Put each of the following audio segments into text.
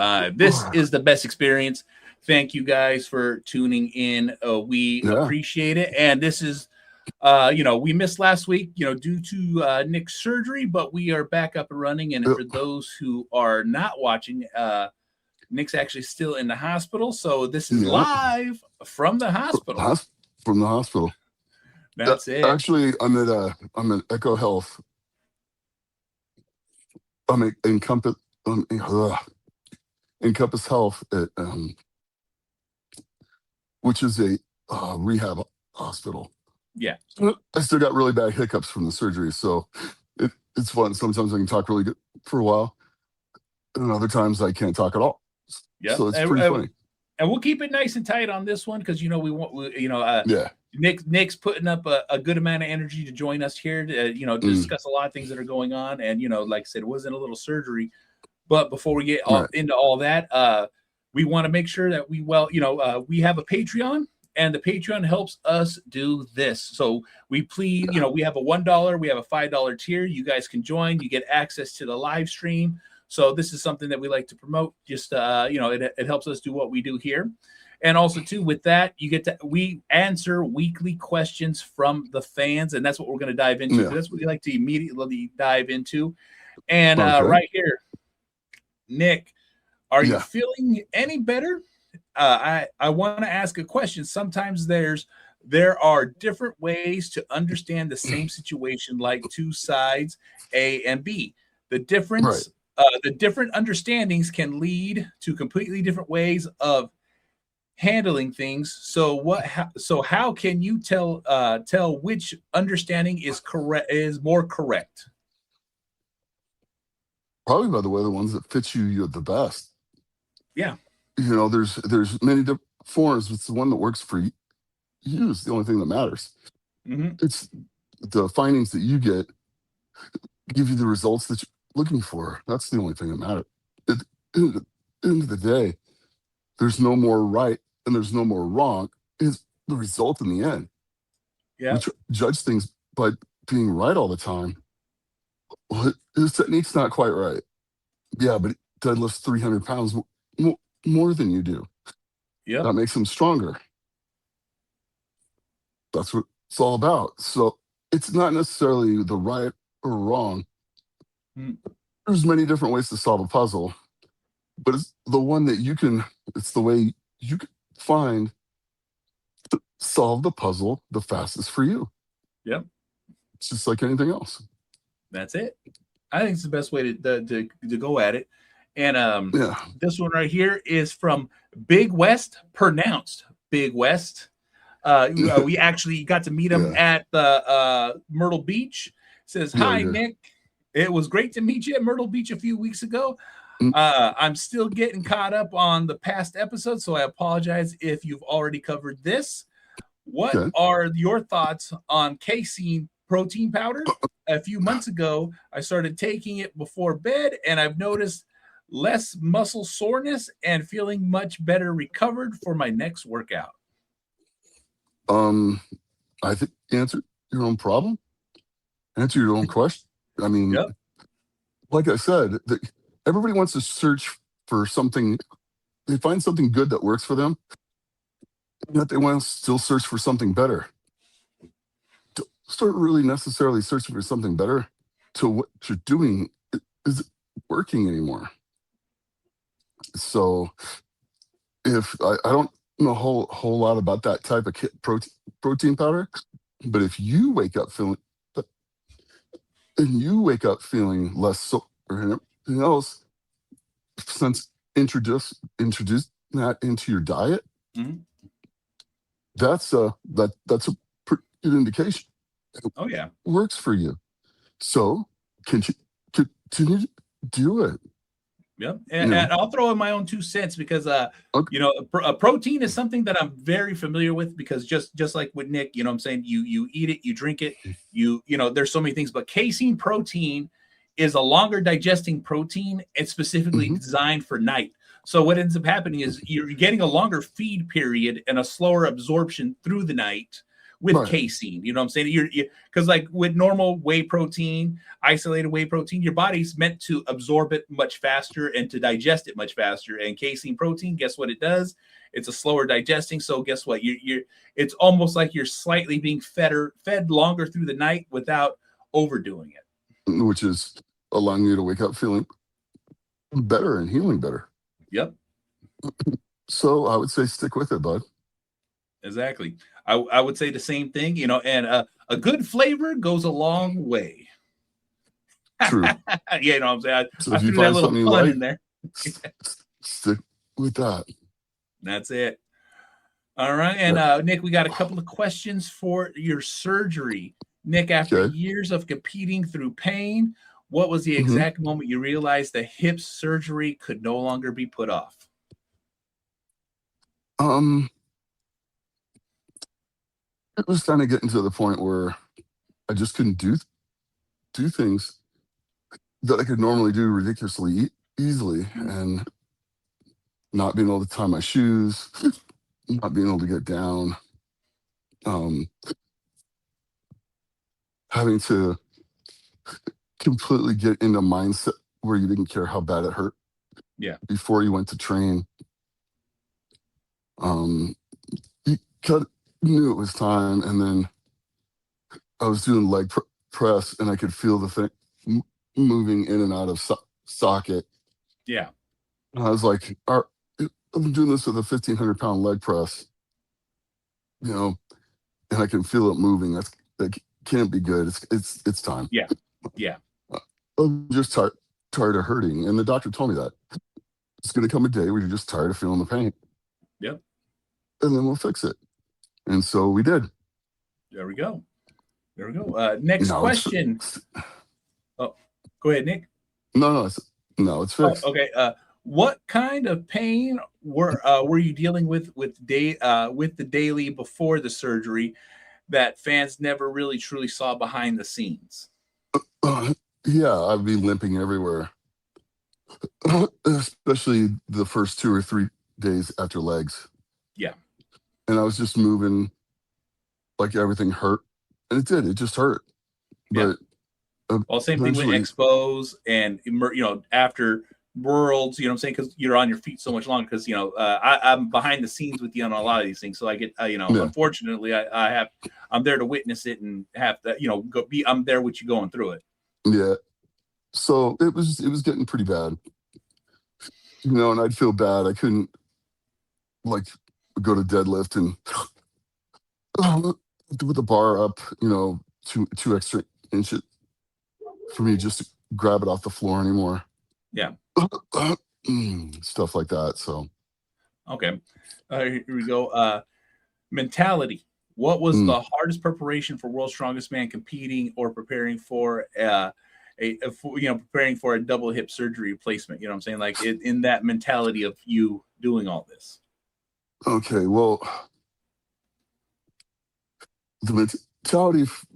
live. This is the best experience. Thank you guys for tuning in. We appreciate it. And this is, we missed last week, due to Nick's surgery, but we are back up and running. And for those who are not watching, Nick's actually still in the hospital. So this is live from the hospital. From the hospital. That's it. Actually, I'm at Echo Health. I'm at Encompass Health, which is a rehab hospital. Yeah. I still got really bad hiccups from the surgery, so it's fun. Sometimes I can talk really good for a while, and other times I can't talk at all. Yeah. So it's pretty funny. And we'll keep it nice and tight on this one because Nick's putting up a good amount of energy to join us here to discuss a lot of things that are going on. And like I said, it wasn't a little surgery, but before we get into all that, we want to make sure that we have a Patreon, and the Patreon helps us do this. So we please, we have a $1, we have a $5 tier. You guys can join. You get access to the live stream. So this is something that we like to promote. Just it helps us do what we do here. And also, too, with that, we answer weekly questions from the fans, and that's what we're going to dive into. That's what we like to immediately dive into. And right here, Nick, are you feeling any better? I want to ask a question. Sometimes there are different ways to understand the same situation, like two sides, A and B. The difference, the different understandings can lead to completely different ways of handling things. So how can you tell which understanding is more correct? Probably by the way, the ones that fit you the best. Yeah. There's many different forms. It's the one that works for you. It's the only thing that matters. Mm-hmm. It's the findings that you give you the results that you're looking for. That's the only thing that matters. At the end of the day, there's no more right and there's no more wrong. It's the result in the end. Yeah. We judge things by being right all the time. Well, his technique's not quite right. Yeah, but it deadlifts 300 pounds more than you do. Yeah. That makes him stronger. That's what it's all about. So it's not necessarily the right or wrong. There's many different ways to solve a puzzle, but it's the one that it's the way you can find to solve the puzzle the fastest for you. Yep. It's just like anything else. That's it. I think it's the best way to go at it. And this one right here is from Big West, pronounced Big West. We actually got to meet him at the Myrtle Beach. Says, hi, Nick. It was great to meet you at Myrtle Beach a few weeks ago. I'm still getting caught up on the past episodes, so I apologize if you've already covered this. What are your thoughts on casein protein powder? A few months ago, I started taking it before bed, and I've noticed less muscle soreness and feeling much better recovered for my next workout. I think answer your own problem. Answer your own question. I mean, like I said, everybody wants to search for something. They find something good that works for them, yet they want to still search for something better. Don't start really necessarily searching for something better to what you're doing isn't working anymore. So if I don't know a whole lot about that type of protein powder, but if you wake up feeling less so or anything else, since introduce that into your diet, that's a pretty good indication. Oh yeah, works for you. So continue to do it. Yeah, and I'll throw in my own 2 cents because a protein is something that I'm very familiar with because just like with Nick, I'm saying you eat it, you drink it, there's so many things, but casein protein is a longer digesting protein. It's specifically designed for night. So what ends up happening is you're getting a longer feed period and a slower absorption through the night, with casein. You know what I'm saying? Because like with normal whey protein, isolated whey protein, your body's meant to absorb it much faster and to digest it much faster. And casein protein, guess what it does? It's a slower digesting. So guess what? It's almost like you're slightly being fed longer through the night without overdoing it. Which is allowing you to wake up feeling better and healing better. Yep. So I would say stick with it, bud. Exactly. I would say the same thing, you know, and a good flavor goes a long way. True. Yeah, you know what I'm saying? So I if you threw that find little something you pun like, in there. stick with that. That's it. All right. And Nick, we got a couple of questions for your surgery. Nick, after years of competing through pain, what was the exact moment you realized the hip surgery could no longer be put off? It was kind of getting to the point where I just couldn't do things that I could normally do ridiculously easily, and not being able to tie my shoes, not being able to get down, having to completely get into mindset where you didn't care how bad it hurt. Yeah. Before you went to train, you knew it was time, and then I was doing leg press, and I could feel the thing moving in and out of socket. Yeah. And I was like, I'm doing this with a 1,500-pound leg press, you know, and I can feel it moving. That can't be good. It's time. Yeah. Yeah. I'm just tired of hurting, and the doctor told me that it's going to come a day where you're just tired of feeling the pain. Yep. And then we'll fix it. And so we did. There we go. Next question. Oh, go ahead, Nick. No, it's fixed. Oh, okay. What kind of pain were you dealing with the daily before the surgery that fans never really truly saw behind the scenes? Yeah, I'd be limping everywhere, especially the first 2 or 3 days after legs. Yeah. And I was just moving like everything hurt. And it did. It just hurt. Yeah. But well, same thing with expos and, you know, after worlds, you know what I'm saying? Because you're on your feet so much longer. Because, you know, I'm behind the scenes with you on a lot of these things. So I get, you know, unfortunately, I'm there to witness it and have to, you know, I'm there with you going through it. Yeah. So it was getting pretty bad. You know, and I'd feel bad. I couldn't like go to deadlift and with the bar up, you know, two extra inches for me just to grab it off the floor anymore. Yeah. Stuff like that. So. Okay. Here we go. Mentality. What was the hardest preparation for World's Strongest Man competing or preparing for preparing for a double hip surgery replacement? You know what I'm saying? Like in that mentality of you doing all this. Okay. Well, the mentality of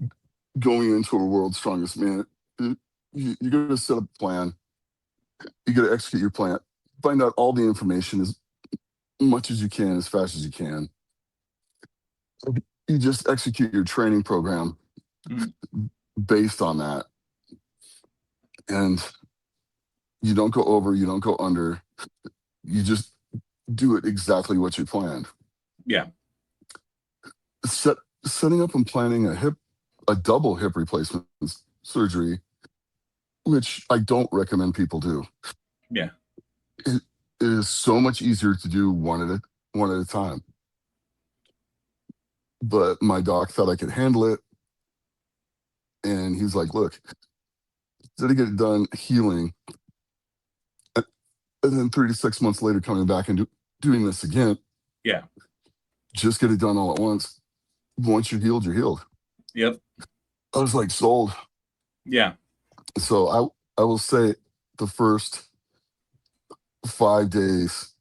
going into a World's Strongest Man, you got to set up a plan. You got to execute your plan. Find out all the information as much as you can, as fast as you can. You just execute your training program based on that. And you don't go over, you don't go under. You just do it exactly what you planned. Yeah. Setting up and planning a double hip replacement surgery, which I don't recommend people do. Yeah. It is so much easier to do one at a time. But my doc thought I could handle it. And he's like, look, instead of getting done healing, and then 3 to 6 months later coming back and doing this again. Yeah. Just get it done all at once. Once you're healed, you're healed. Yep. I was like sold. Yeah. So I will say the first 5 days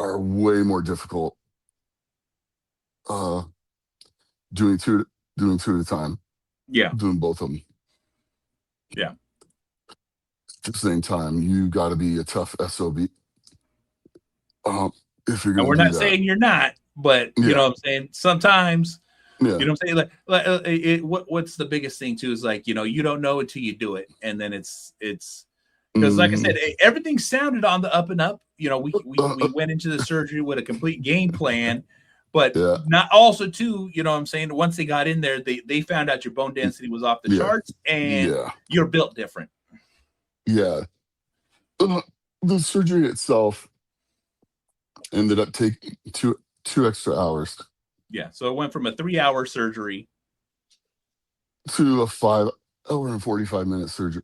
are way more difficult. Doing two at a time. Yeah. Doing both of them. Yeah. At the same time, you got to be a tough SOB. If you're going to we're not saying you're not, but you know what I'm saying? Sometimes You Yeah. know what I'm saying? What's the biggest thing too is like, you don't know until you do it, and then it's because like I said, Mm, everything sounded on the up and up. uh, We went into the surgery with a complete game plan, but yeah. not also too. You know what I'm saying? Once they got in there, they found out your bone density was off the Yeah. charts, and Yeah. you're built different. Yeah. Uh, the surgery itself ended up taking two extra hours Yeah. So it went from a 3-hour surgery. to a 5 hour and 45-minute surgery.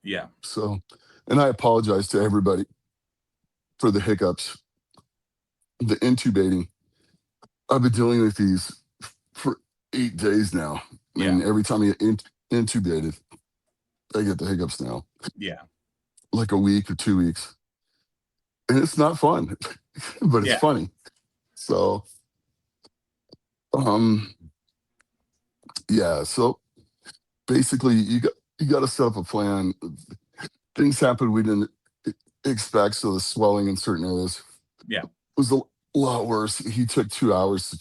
Yeah. So, and I apologize to everybody for the hiccups, the intubating. I've been dealing with these for 8 days now. Yeah. And every time I get intubated, I get the hiccups now, Yeah. like a week or 2 weeks. And it's not fun, but it's Yeah. funny. So, um, yeah. So basically, you got to set up a plan. Things happen we didn't expect, so the swelling in certain areas Yeah. was a lot worse. He took 2 hours to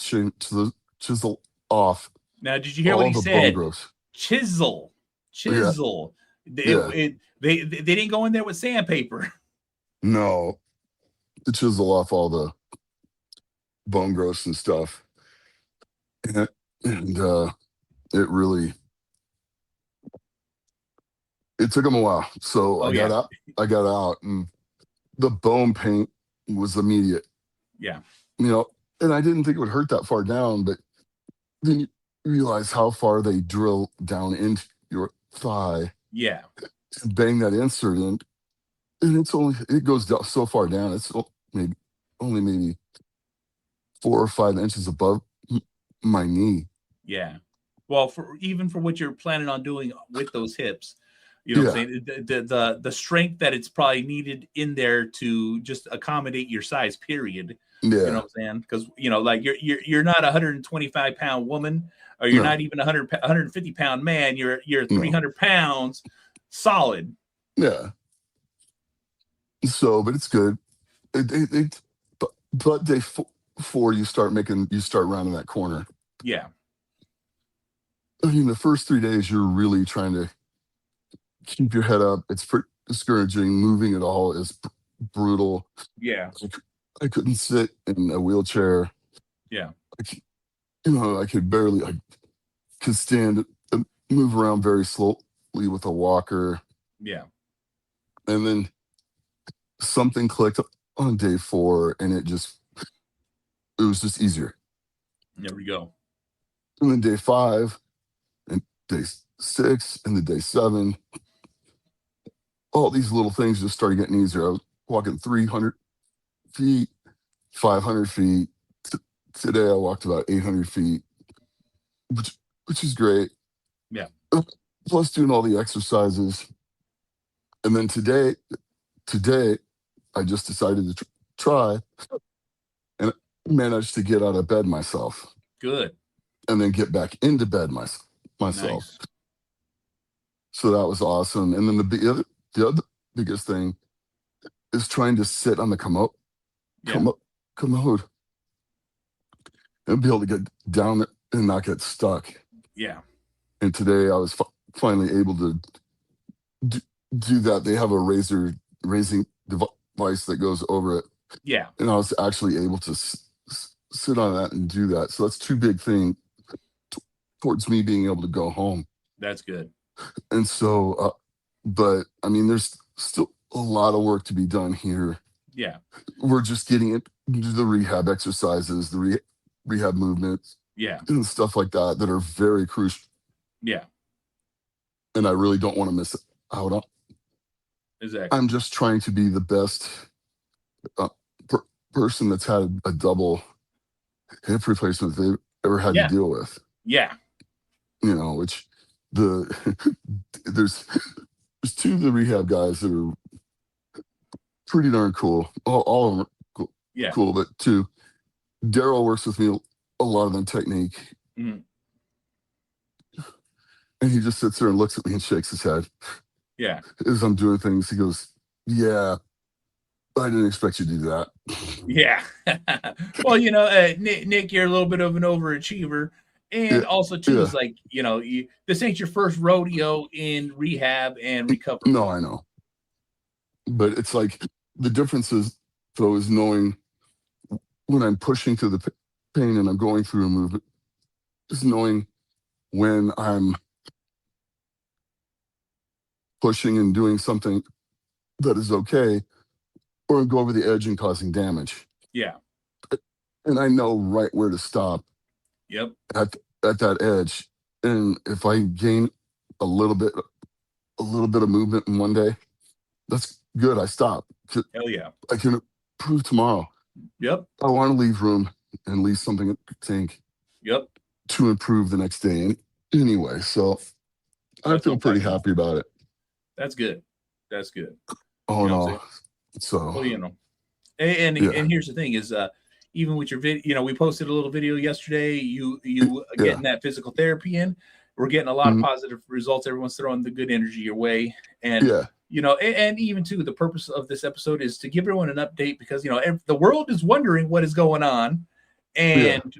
chisel off Now, did you hear what all he the bone said? growth. Chisel, Yeah, chisel. yeah. They didn't go in there with sandpaper. No, to chisel off all the bone growth and stuff. And it really it took him a while. So Oh yeah. I got out, and the bone pain was immediate. Yeah. You know, and I didn't think it would hurt that far down, but then you realize how far they drill down into your thigh Yeah. and bang that insert in, and it goes down so far down. It's maybe 4 or 5 inches above my knee. Yeah. Well, for what you're planning on doing with those hips, you know what I'm Yeah, saying? The strength that it's probably needed in there to just accommodate your size, period. You know yeah. what I'm saying? Because like you're not a 125-pound woman, or you're No, not even a 150-pound man. You're no. 300 pounds solid. Yeah. So, but it's good. But day four, you start rounding that corner. Yeah. I mean, the first 3 days, you're really trying to keep your head up. It's pretty discouraging. Moving at all is brutal. Yeah. I couldn't sit in a wheelchair. Yeah. I could barely. I could stand, move around very slowly with a walker, Yeah. and then something clicked on day four, and it was just easier. There we go. And then day five, and day six, and then day seven, all these little things just started getting easier. I was walking 300 feet, 500 feet. Today I walked about 800 feet, which is great. Yeah. Plus doing all the exercises. And then today I just decided to try, and managed to get out of bed myself Good. and then get back into bed myself. Nice. So that was awesome. And then the other biggest thing is trying to sit on the Yeah. commode and be able to get down and not get stuck. Yeah. And today I was finally able to do that. They have a raising device that goes over it, Yeah. and I was actually able to sit on that and do that. So that's two big things towards me being able to go home. That's good. And so, but I mean, there's still a lot of work to be done here. Yeah. We're just getting into the rehab exercises, the rehab movements, Yeah. and stuff like that are very crucial. Yeah. And I really don't want to miss out on. Exactly. I'm just trying to be the best uh, person that's had a double hip replacement they've ever had to Yeah. deal with. Yeah. Which there's two of the rehab guys that are pretty darn cool. All of them are Yeah. cool, but two, Daryl works with me a lot of the technique, Mhm. and he just sits there and looks at me and shakes his head Yeah. as I'm doing things. He goes, "Yeah, I didn't expect you to do that." Yeah. Well, Nick, you're a little bit of an overachiever, And also too is like, this ain't your first rodeo in rehab and recovery. No, I know. But it's like the difference is, though, is knowing when I'm pushing through the pain and I'm going through a movement, is knowing when I'm pushing and doing something that is okay, or go over the edge and causing damage. Yeah. And I know right where to stop. Yep. At that edge. And if I gain a little bit of movement in one day, that's good. I stop. Hell yeah. I can improve tomorrow. Yep. I want to leave room and leave something in the tank. Yep. To improve the next day. Anyway, so I feel pretty happy about it. That's good. That's good. Oh no. So well, and here's the thing is even with your video, we posted a little video yesterday, you getting that physical therapy in. We're getting a lot of positive results. Everyone's throwing the good energy your way. And and even too, the purpose of this episode is to give everyone an update because the world is wondering what is going on. And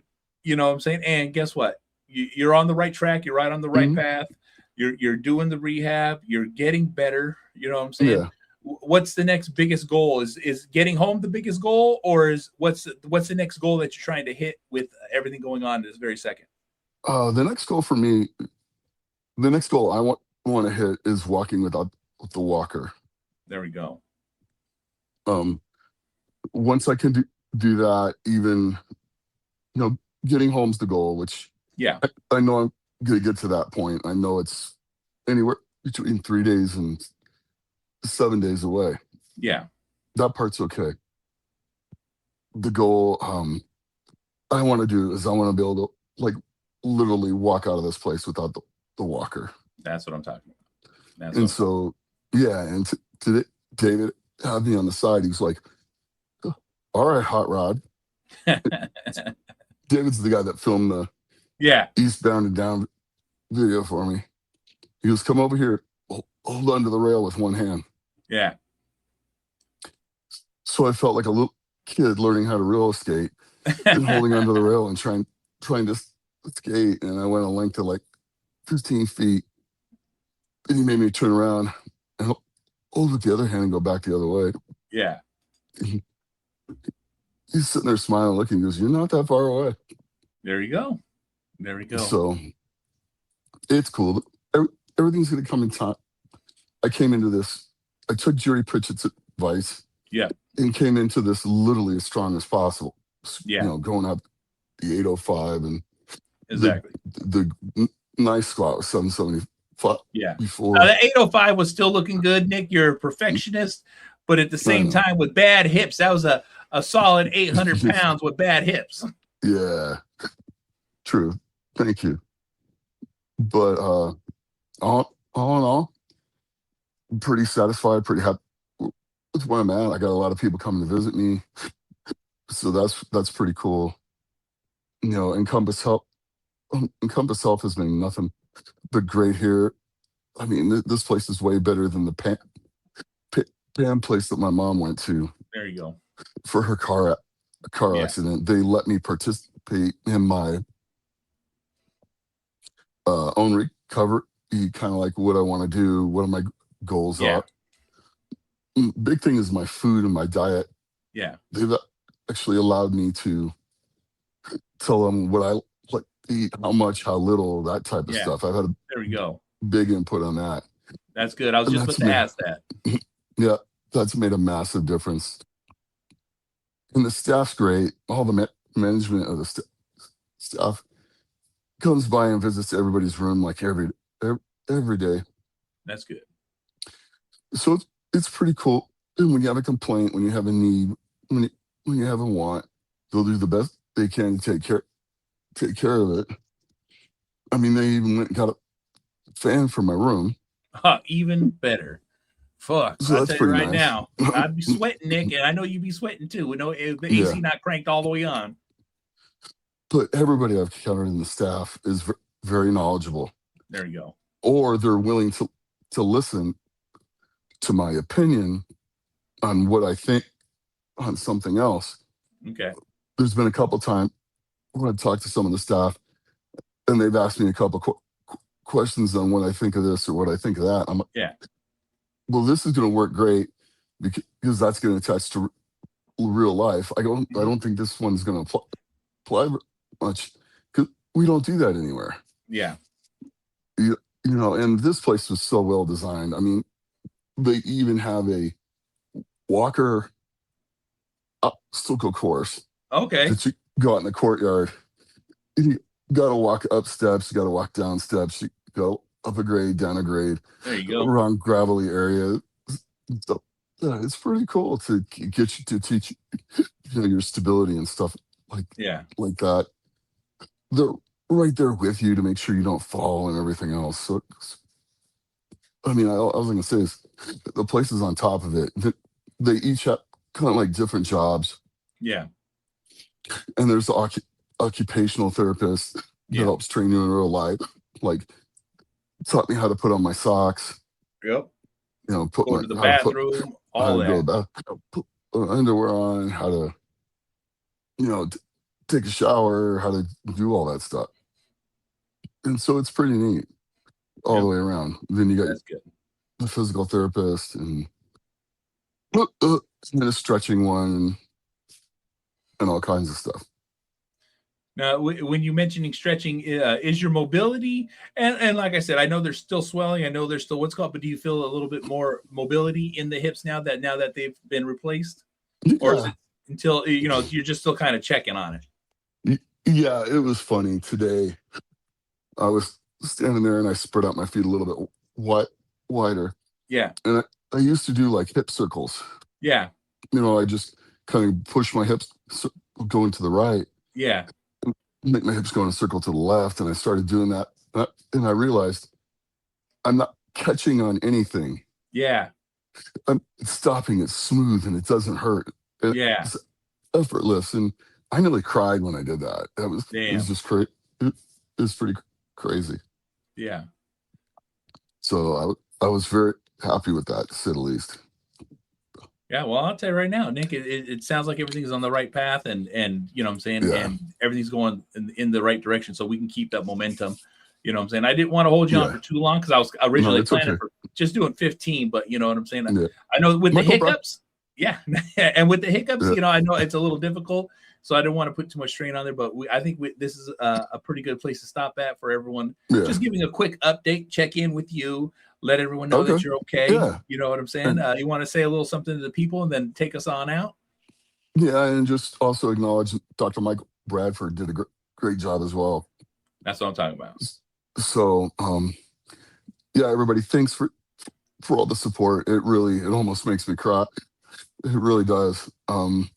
you know what I'm saying? And guess what? You're on the right track, you're right on the right path. You're doing the rehab, you're getting better. You know what I'm saying? Yeah. What's the next biggest goal? Is getting home the biggest goal, or is what's the next goal that you're trying to hit with everything going on this very second? The next goal for me, the next goal I want to hit is walking without the walker. There we go. Once I can do that, even getting home's the goal, which I know I'm gonna get to that point. I know it's anywhere between 3 days and 7 days away. Yeah. That part's okay. The goal I want to do is I want to be able to literally walk out of this place without the walker. That's what I'm talking about. And so, and today David had me on the side. He was like, all right, Hot Rod. David's the guy that filmed the Eastbound and Down video for me. He goes, come over here, hold onto the rail with one hand. Yeah. So I felt like a little kid learning how to roller skate and holding onto the rail and trying to skate. And I went a length of 15 feet. And he made me turn around and hold with the other hand and go back the other way. Yeah. He's sitting there smiling, looking. He goes, you're not that far away. There you go. There we go. So it's cool. Everything's going to come in time. I came into this. I took Jerry Pritchett's advice. Yeah. And came into this literally as strong as possible. Yeah. Going up the 805 and exactly the nice squat was 775. Yeah. Before the 805 was still looking good, Nick. You're a perfectionist, but at the same time, with bad hips, that was a solid 800 pounds with bad hips. Yeah. True. Thank you. But all in all, I'm pretty satisfied, pretty happy with where I'm at. I got a lot of people coming to visit me. So that's pretty cool. Encompass Health has been nothing but great here. I mean, this place is way better than the Pam place that my mom went to. There you go. For her car accident. They let me participate in my own recovery, kind of like what I want to do, what my goals are. Big thing is my food and my diet. Yeah. They've actually allowed me to tell them what I like to eat, how much, how little, that type of stuff. I've had there we go. Big input on that. That's good. I was just about to ask that. Yeah, that's made a massive difference. And the staff's great. All the management of the staff comes by and visits everybody's room every day. That's good. So it's pretty cool. And when you have a complaint, when you have a need, when you have a want, they'll do the best they can to take care of it. I mean, they even went and got a fan for my room. Even better. Fuck. So I'll tell you right now, I'd be sweating, Nick, and I know you'd be sweating too. The AC not cranked all the way on. But everybody I've counted in the staff is very knowledgeable. There you go. Or they're willing to listen to my opinion on what I think on something else. Okay. There's been a couple times when I talked to some of the staff and they've asked me a couple questions on what I think of this or what I think of that. I'm like, Yeah. Well, this is going to work great because that's going to attach to real life. I don't think this one's going to apply much because we don't do that anywhere. Yeah. You know, and this place was so well designed. I mean, they even have a walker obstacle course. Okay. That you go out in the courtyard. You got to walk up steps. You got to walk down steps. You go up a grade, down a grade. There you go. Around gravelly area. So, yeah, it's pretty cool to get you to teach your stability and stuff like that. They're right there with you to make sure you don't fall and everything else. So, I mean, I was going to say is the places on top of it, they each have kind of like different jobs. Yeah. And there's the occupational therapist that helps train you in real life. Like, taught me how to put on my socks. Yep. You know, put go to the bathroom, all that. Put underwear on, how to, take a shower, how to do all that stuff. And so it's pretty neat all the way around. Then you got the physical therapist and a stretching one and all kinds of stuff. Now, when you mentioning stretching, is your mobility and like I said, I know there's still swelling, I know there's still what's called, but do you feel a little bit more mobility in the hips now that they've been replaced, or is it until you're just still kind of checking on it? Yeah, it was funny today. I was standing there and I spread out my feet a little bit wider. Yeah, and I used to do like hip circles. Yeah, I just kind of push my hips going to the right. Yeah. Make my hips go in a circle to the left, and I started doing that, and I realized I'm not catching on anything. Yeah. I'm stopping it smooth, and it doesn't hurt. It's effortless, and I nearly cried when I did that. It was just crazy. It was pretty crazy. Yeah. So I was very happy with that, to say the least. Yeah, well, I'll tell you right now, Nick, it sounds like everything's on the right path, and you know what I'm saying, and everything's going in the right direction, so we can keep that momentum. You know what I'm saying? I didn't want to hold you on for too long because I was originally planning for just doing 15, but you know what I'm saying? I know with the hiccups, and with the hiccups, I know it's a little difficult, so I didn't want to put too much strain on there, but I think this is a pretty good place to stop at for everyone. Just giving a quick update, check in with you. Let everyone know that you're okay. Yeah. You know what I'm saying? You want to say a little something to the people and then take us on out? Yeah, and just also acknowledge Dr. Michael Bradford did a great job as well. That's what I'm talking about. So, everybody, thanks for all the support. It almost makes me cry. It really does. And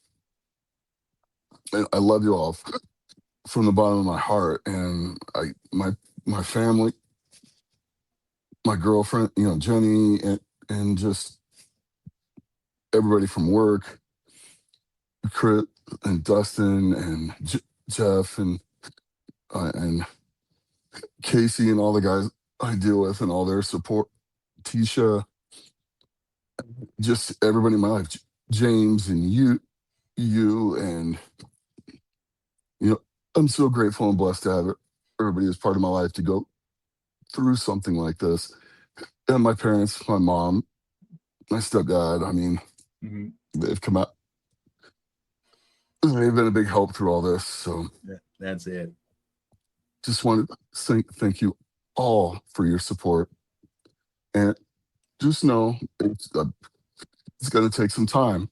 I love you all from the bottom of my heart, and my family, my girlfriend, Jenny, and just everybody from work, Chris and Dustin and Jeff and Casey and all the guys I deal with and all their support, Tisha, just everybody in my life, James and you, and I'm so grateful and blessed to have everybody as part of my life to go through something like this. And my parents, my mom, my stepdad, I mean, they've come out. They've been a big help through all this. So that's it. Just want to say thank you all for your support. And just know it's going to take some time,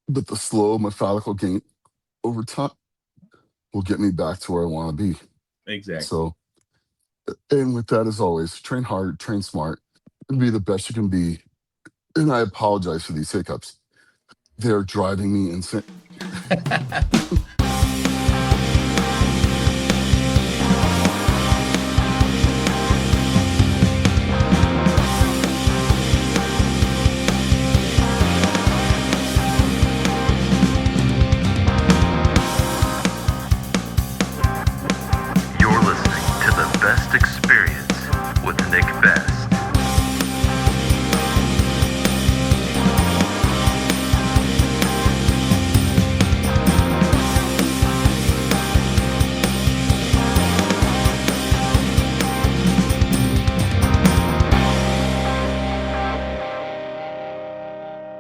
but the slow methodical gain over time will get me back to where I want to be. Exactly. So, and with that, as always, train hard, train smart, and be the best you can be. And I apologize for these hiccups. They're driving me insane.